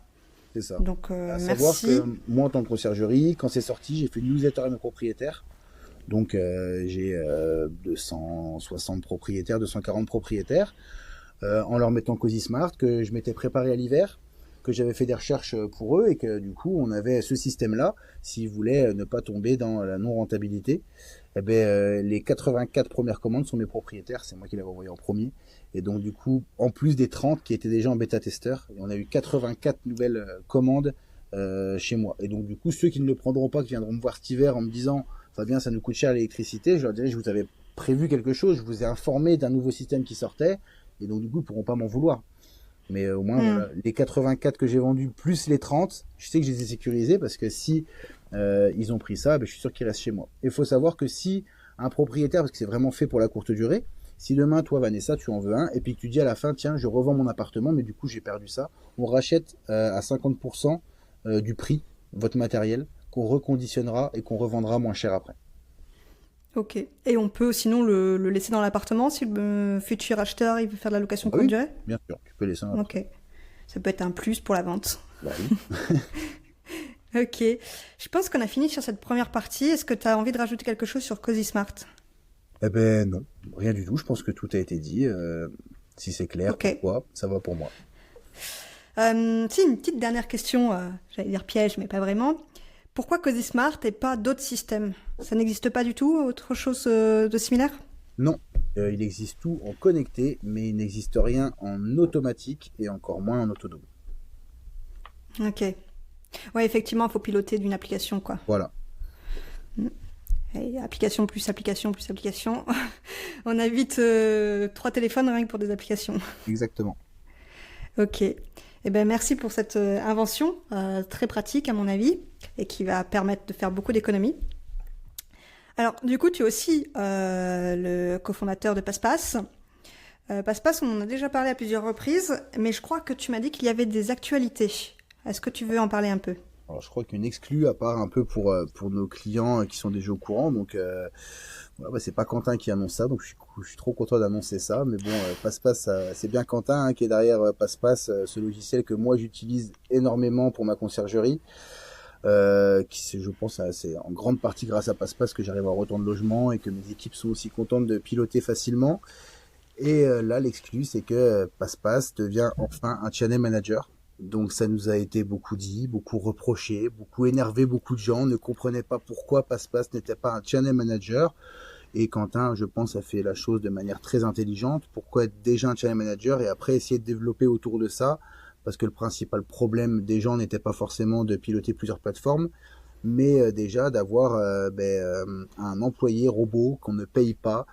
C'est ça. Donc à merci. Savoir que moi en tant que conciergerie, quand c'est sorti, j'ai fait une newsletter à mes propriétaires. Donc j'ai 260 propriétaires, 240 propriétaires, en leur mettant Cozy Smart, que je m'étais préparé à l'hiver, que j'avais fait des recherches pour eux et que du coup on avait ce système-là, s'ils voulaient ne pas tomber dans la non-rentabilité. Eh ben, les 84 premières commandes sont mes propriétaires, c'est moi qui l'avais envoyé en premier. Et donc du coup, en plus des 30 qui étaient déjà en bêta-testeur, on a eu 84 nouvelles commandes chez moi. Et donc du coup, ceux qui ne le prendront pas, qui viendront me voir cet hiver en me disant « Fabien, ça nous coûte cher l'électricité », je leur dirai « Je vous avais prévu quelque chose, je vous ai informé d'un nouveau système qui sortait, et donc du coup, ils ne pourront pas m'en vouloir. » Mais au moins, voilà, les 84 que j'ai vendus, plus les 30, je sais que je les ai sécurisés, parce que si ils ont pris ça, je suis sûr qu'ils restent chez moi. Il faut savoir que si un propriétaire, parce que c'est vraiment fait pour la courte durée, si demain, toi, Vanessa, tu en veux un, et puis que tu dis à la fin, tiens, je revends mon appartement, mais du coup, j'ai perdu ça, on rachète à 50% du prix votre matériel, qu'on reconditionnera et qu'on revendra moins cher après. Ok. Et on peut sinon le laisser dans l'appartement si le futur acheteur il veut faire de la location courte durée? Bien sûr, tu peux laisser un. Ok. Ça peut être un plus pour la vente. Bah oui. Ok. Je pense qu'on a fini sur cette première partie. Est-ce que tu as envie de rajouter quelque chose sur Cozy Smart? Eh ben non, rien du tout. Je pense que tout a été dit. Si c'est clair, Ok. pourquoi, ça va pour moi. Si, une petite dernière question, j'allais dire piège, mais pas vraiment. Pourquoi Cozy Smart et pas d'autres systèmes? Ça n'existe pas du tout, autre chose de similaire? Non, il existe tout en connecté, mais il n'existe rien en automatique et encore moins en autonome. Ok. Ouais, effectivement, il faut piloter d'une application, quoi. Voilà, Et application plus application plus application. On a vite 3 téléphones rien que pour des applications. exactement. Ok. Eh ben, merci pour cette invention très pratique à mon avis et qui va permettre de faire beaucoup d'économies. Alors, du coup, tu es aussi le cofondateur de PassePass. PassePass, on en a déjà parlé à plusieurs reprises, mais je crois que tu m'as dit qu'il y avait des actualités. Est-ce que tu veux en parler un peu? Alors je crois qu'une exclue, à part un peu pour nos clients qui sont déjà au courant, donc voilà, bah, c'est pas Quentin qui annonce ça, donc je suis trop content d'annoncer ça, mais bon, PassePass, c'est bien Quentin qui est derrière PassePass, ce logiciel que moi j'utilise énormément pour ma conciergerie, je pense, c'est en grande partie grâce à PassePass que j'arrive à avoir autant de logements et que mes équipes sont aussi contentes de piloter facilement. Et là, l'exclu, c'est que PassePass devient enfin un channel manager. Donc ça nous a été beaucoup dit, beaucoup reproché, beaucoup énervé, beaucoup de gens ne comprenaient pas pourquoi PassePass n'était pas un channel manager. Et Quentin, je pense, a fait la chose de manière très intelligente. Pourquoi être déjà un channel manager et après essayer de développer autour de ça? Parce que le principal problème des gens n'était pas forcément de piloter plusieurs plateformes, mais déjà d'avoir un employé robot qu'on ne paye pas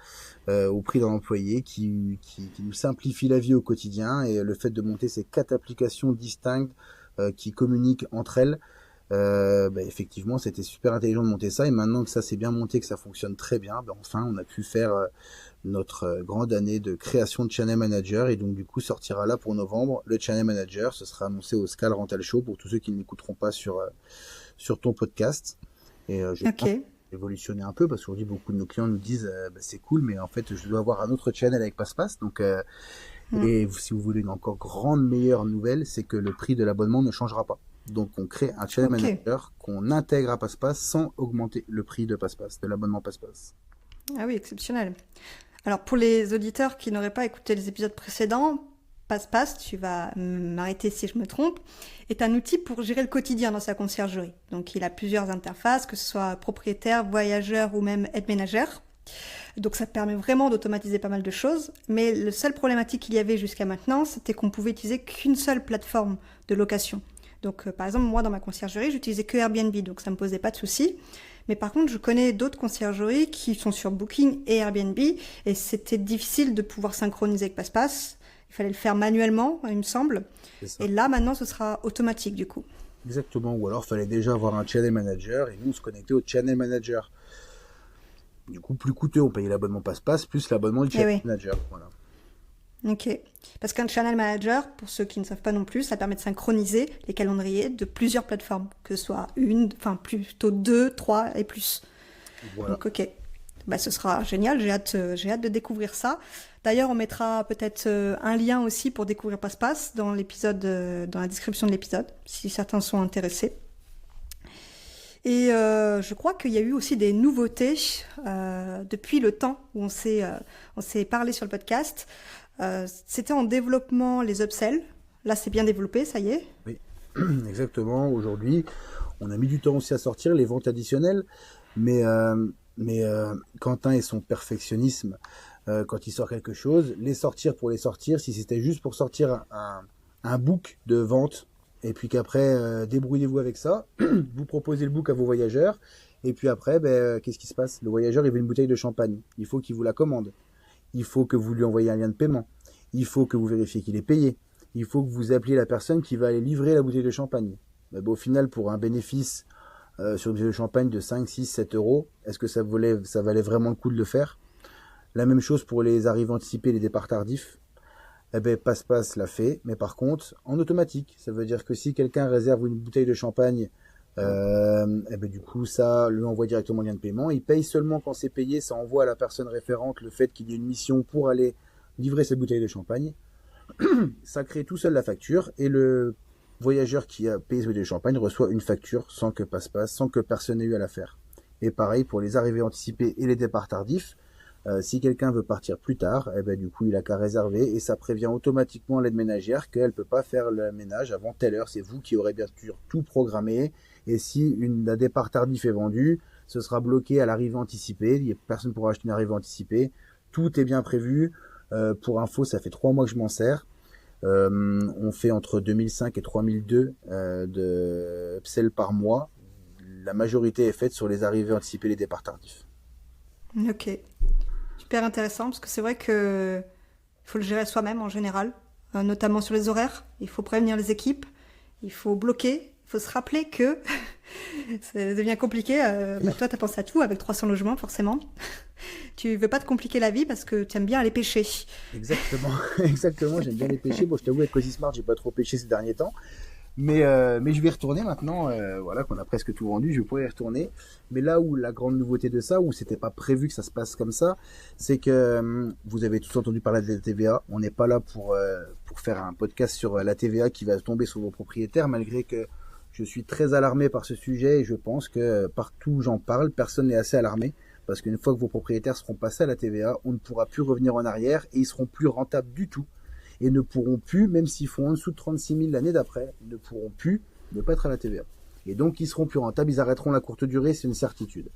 au prix d'un employé qui nous simplifie la vie au quotidien, et le fait de monter ces 4 applications distinctes qui communiquent entre elles, effectivement c'était super intelligent de monter ça, et maintenant que ça c'est bien monté, que ça fonctionne très bien, enfin on a pu faire notre grande année de création de Channel Manager, et donc du coup sortira là pour novembre le Channel Manager. Ce sera annoncé au Scal Rental Show pour tous ceux qui ne l'écouteront pas sur ton podcast. Et je pense Ok. évolutionner un peu, parce qu'aujourd'hui beaucoup de nos clients nous disent c'est cool, mais en fait je dois avoir un autre channel avec PassePass. Donc Mm. et si vous voulez une encore grande meilleure nouvelle, c'est que le prix de l'abonnement ne changera pas. Donc on crée un channel Ok. manager qu'on intègre à PassePass sans augmenter le prix de PassePass, de l'abonnement PassePass. Ah oui, exceptionnel. Alors pour les auditeurs qui n'auraient pas écouté les épisodes précédents, PassePass, tu vas m'arrêter si je me trompe, est un outil pour gérer le quotidien dans sa conciergerie. Donc il a plusieurs interfaces, que ce soit propriétaire, voyageur ou même aide ménagère. Donc ça permet vraiment d'automatiser pas mal de choses. Mais le seul problématique qu'il y avait jusqu'à maintenant, c'était qu'on pouvait utiliser qu'une seule plateforme de location. Donc par exemple, moi dans ma conciergerie, j'utilisais que Airbnb, donc ça me posait pas de soucis. Mais par contre, je connais d'autres conciergeries qui sont sur Booking et Airbnb, et c'était difficile de pouvoir synchroniser avec PassePass. Il fallait le faire manuellement, il me semble. C'est ça. Et là, maintenant, ce sera automatique, du coup. Exactement. Ou alors fallait déjà avoir un channel manager, et nous on se connectait au channel manager. Du coup, plus coûteux, on payait l'abonnement PassePass plus l'abonnement du Eh channel oui, manager. Voilà. ok. Parce qu'un channel manager, pour ceux qui ne savent pas non plus, ça permet de synchroniser les calendriers de plusieurs plateformes, que ce soit une, enfin plutôt deux, trois et plus. Voilà. Donc, ok. Bah, ce sera génial, j'ai hâte de découvrir ça. D'ailleurs, on mettra peut-être un lien aussi pour découvrir PassePass dans l'épisode, dans la description de l'épisode, si certains sont intéressés. Et je crois qu'il y a eu aussi des nouveautés depuis le temps où on s'est parlé sur le podcast. C'était en développement les upsells. Là, c'est bien développé, ça y est. Oui, exactement. Aujourd'hui, on a mis du temps aussi à sortir les ventes additionnelles, mais Quentin et son perfectionnisme, quand il sort quelque chose, les sortir pour les sortir, si c'était juste pour sortir un book de vente, et puis qu'après, débrouillez-vous avec ça, vous proposez le book à vos voyageurs, et puis après, qu'est-ce qui se passe? Le voyageur, il veut une bouteille de champagne, il faut qu'il vous la commande, il faut que vous lui envoyiez un lien de paiement, il faut que vous vérifiez qu'il est payé, il faut que vous appeliez la personne qui va aller livrer la bouteille de champagne. Mais bon, au final, pour un bénéfice sur une bouteille de champagne de 5, 6, 7 euros, est-ce que ça valait vraiment le coup de le faire? La même chose pour les arrivées anticipées, les départs tardifs. Eh ben, PassePass l'a fait, mais par contre, en automatique. Ça veut dire que si quelqu'un réserve une bouteille de champagne, eh ben, du coup, ça lui envoie directement le lien de paiement. Il paye seulement quand c'est payé, ça envoie à la personne référente le fait qu'il y ait une mission pour aller livrer cette bouteille de champagne. Ça crée tout seul la facture, et le voyageur qui a payé ce bouteille de champagne reçoit une facture sans que PassePass, sans que personne n'ait eu à la faire. Et pareil pour les arrivées anticipées et les départs tardifs. Si quelqu'un veut partir plus tard, eh ben, du coup, il a qu'à réserver et ça prévient automatiquement l'aide ménagère qu'elle peut pas faire le ménage avant telle heure. C'est vous qui aurez bien sûr tout programmé. Et si un départ tardif est vendu, ce sera bloqué à l'arrivée anticipée. Personne ne pourra acheter une arrivée anticipée. Tout est bien prévu. Pour info, ça fait 3 mois que je m'en sers. On fait entre 2005 et 3002 de upsell par mois. La majorité est faite sur les arrivées anticipées et les départs tardifs. Ok. Super intéressant parce que c'est vrai que il faut le gérer soi-même en général, notamment sur les horaires. Il faut prévenir les équipes, il faut bloquer, il faut se rappeler que ça devient compliqué. Toi, tu as pensé à tout avec 300 logements, forcément. Tu veux pas te compliquer la vie parce que tu aimes bien aller pêcher. Exactement, exactement. J'aime bien les pêcher. Bon, je t'avoue, avec Cozy Smart, j'ai pas trop pêché ces derniers temps. Mais je vais y retourner maintenant, voilà, qu'on a presque tout vendu, je vais pouvoir y retourner. Mais là où la grande nouveauté de ça, où c'était pas prévu que ça se passe comme ça, c'est que vous avez tous entendu parler de la TVA. On n'est pas là pour faire un podcast sur la TVA qui va tomber sur vos propriétaires, malgré que je suis très alarmé par ce sujet et je pense que partout où j'en parle, personne n'est assez alarmé. Parce qu'une fois que vos propriétaires seront passés à la TVA, on ne pourra plus revenir en arrière et ils seront plus rentables du tout. Et ne pourront plus, même s'ils font en dessous de 36 000 l'année d'après, ils ne pourront plus ne pas être à la TVA. Et donc, ils seront plus rentables, ils arrêteront la courte durée, c'est une certitude.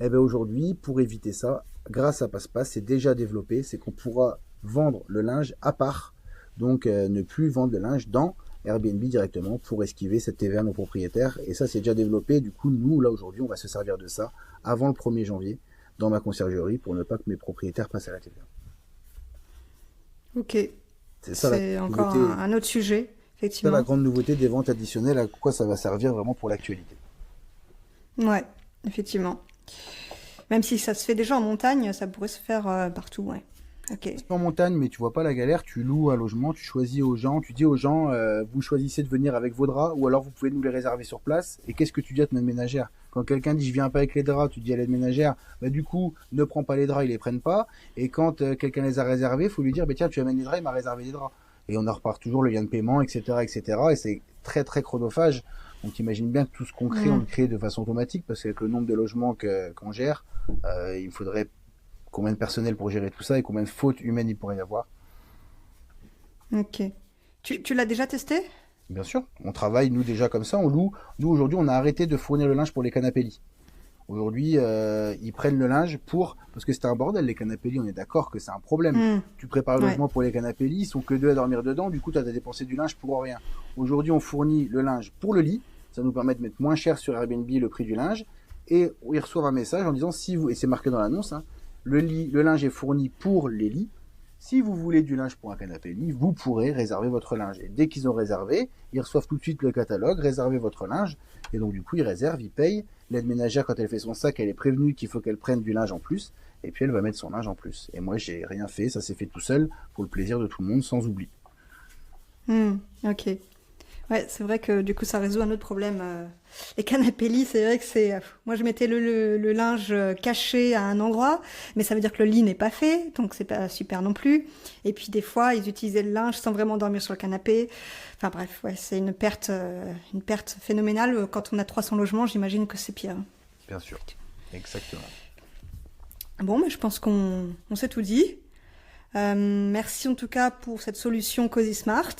Et bien aujourd'hui, pour éviter ça, grâce à PassePass, c'est déjà développé, c'est qu'on pourra vendre le linge à part, donc ne plus vendre le linge dans Airbnb directement pour esquiver cette TVA à nos propriétaires. Et ça, c'est déjà développé. Du coup, nous, là, aujourd'hui, on va se servir de ça avant le 1er janvier dans ma conciergerie pour ne pas que mes propriétaires passent à la TVA. Ok. C'est ça, c'est encore un autre sujet, effectivement. C'est la grande nouveauté des ventes additionnelles, à quoi ça va servir vraiment pour l'actualité. Ouais, effectivement. Même si ça se fait déjà en montagne, ça pourrait se faire partout, ouais. Ok. C'est pas en montagne, mais tu vois pas la galère, tu loues un logement, tu choisis aux gens, tu dis aux gens, vous choisissez de venir avec vos draps, ou alors vous pouvez nous les réserver sur place. Et qu'est-ce que tu dis à ton aide ménagère? Quand quelqu'un dit je viens pas avec les draps, tu dis à l'aide ménagère, bah du coup, ne prends pas les draps, ils les prennent pas. Et quand quelqu'un les a réservés, faut lui dire, bah tiens, tu amènes les draps, il m'a réservé les draps. Et on en repart toujours le lien de paiement, etc., etc. Et c'est très très chronophage. Donc imagine bien que tout ce qu'on crée, on le crée de façon automatique, parce qu'avec le nombre de logements qu'on gère, il faudrait combien de personnel pour gérer tout ça et combien de fautes humaines il pourrait y avoir. Ok. Tu l'as déjà testé? Bien sûr, on travaille nous déjà comme ça, on loue. Nous aujourd'hui, on a arrêté de fournir le linge pour les canapés lits. Aujourd'hui, ils prennent le linge parce que c'était un bordel les canapés lits, on est d'accord que c'est un problème. Tu prépares le logement pour les canapés lits, ils sont que deux à dormir dedans, du coup tu as dépensé du linge pour rien. Aujourd'hui, on fournit le linge pour le lit, ça nous permet de mettre moins cher sur Airbnb le prix du linge, et ils reçoivent un message en disant si vous, et c'est marqué dans l'annonce, hein, le linge est fourni pour les lits. Si vous voulez du linge pour un canapé lit, vous pourrez réserver votre linge. Et dès qu'ils ont réservé, ils reçoivent tout de suite le catalogue, réservez votre linge. Et donc du coup, ils réservent, ils payent. L'aide ménagère, quand elle fait son sac, elle est prévenue qu'il faut qu'elle prenne du linge en plus. Et puis elle va mettre son linge en plus. Et moi, j'ai rien fait, ça s'est fait tout seul, pour le plaisir de tout le monde, sans oubli. Ok. Ouais, c'est vrai que du coup, ça résout un autre problème. Les canapés lits, c'est vrai que c'est... Moi, je mettais le linge caché à un endroit, mais ça veut dire que le lit n'est pas fait, donc c'est pas super non plus. Et puis des fois, ils utilisaient le linge sans vraiment dormir sur le canapé. Enfin bref, ouais, c'est une perte phénoménale. Quand on a 300 logements, j'imagine que c'est pire. Bien sûr, exactement. Bon, mais je pense qu'on s'est tout dit. Merci en tout cas pour cette solution Cozy Smart.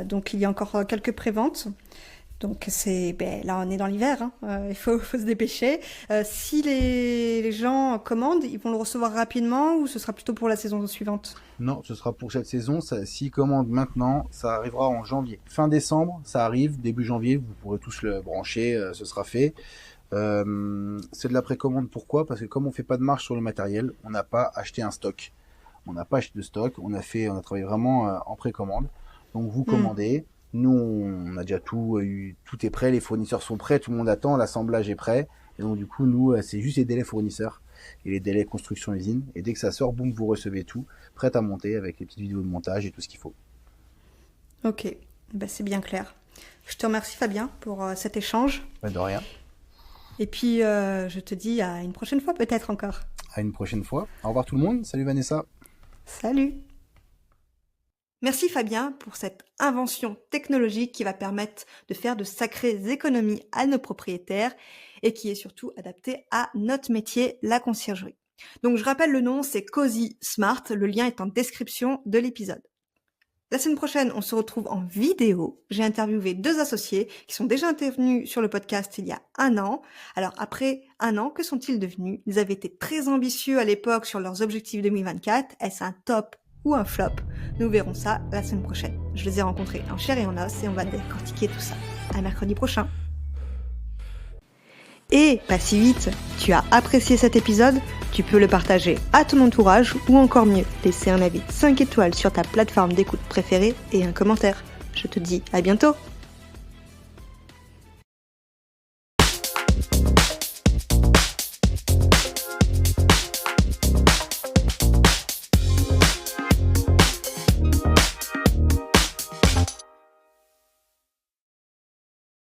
Donc il y a encore quelques préventes. Donc là on est dans l'hiver, hein. Il faut se dépêcher. Si les gens commandent, ils vont le recevoir rapidement ou ce sera plutôt pour la saison suivante? Non, ce sera pour cette saison. S'ils commandent maintenant, ça arrivera en janvier. Fin décembre, ça arrive. Début janvier, vous pourrez tous le brancher, ce sera fait. C'est de la précommande. Pourquoi? Parce que comme on fait pas de marge sur le matériel, on n'a pas acheté un stock. On n'a pas acheté de stock, on a travaillé vraiment en précommande. Donc vous commandez, nous on a déjà tout est prêt, les fournisseurs sont prêts, tout le monde attend, l'assemblage est prêt. Et donc du coup nous c'est juste les délais fournisseurs et les délais construction usine. Et dès que ça sort, boum, vous recevez tout, prêt à monter avec les petites vidéos de montage et tout ce qu'il faut. Ok, c'est bien clair. Je te remercie Fabien pour cet échange. De rien. Et puis je te dis à une prochaine fois peut-être encore. À une prochaine fois. Au revoir tout le monde. Salut Vanessa. Salut! Merci Fabien pour cette invention technologique qui va permettre de faire de sacrées économies à nos propriétaires et qui est surtout adaptée à notre métier, la conciergerie. Donc je rappelle le nom, c'est Cozy Smart, le lien est en description de l'épisode. La semaine prochaine, on se retrouve en vidéo. J'ai interviewé 2 associés qui sont déjà intervenus sur le podcast il y a 1 an. Alors après 1 an, que sont-ils devenus? Ils avaient été très ambitieux à l'époque sur leurs objectifs 2024. Est-ce un top ou un flop? Nous verrons ça la semaine prochaine. Je les ai rencontrés en chair et en os et on va décortiquer tout ça. À mercredi prochain. Et pas si vite, tu as apprécié cet épisode? Tu peux le partager à ton entourage ou encore mieux, laisser un avis 5 étoiles sur ta plateforme d'écoute préférée et un commentaire. Je te dis à bientôt!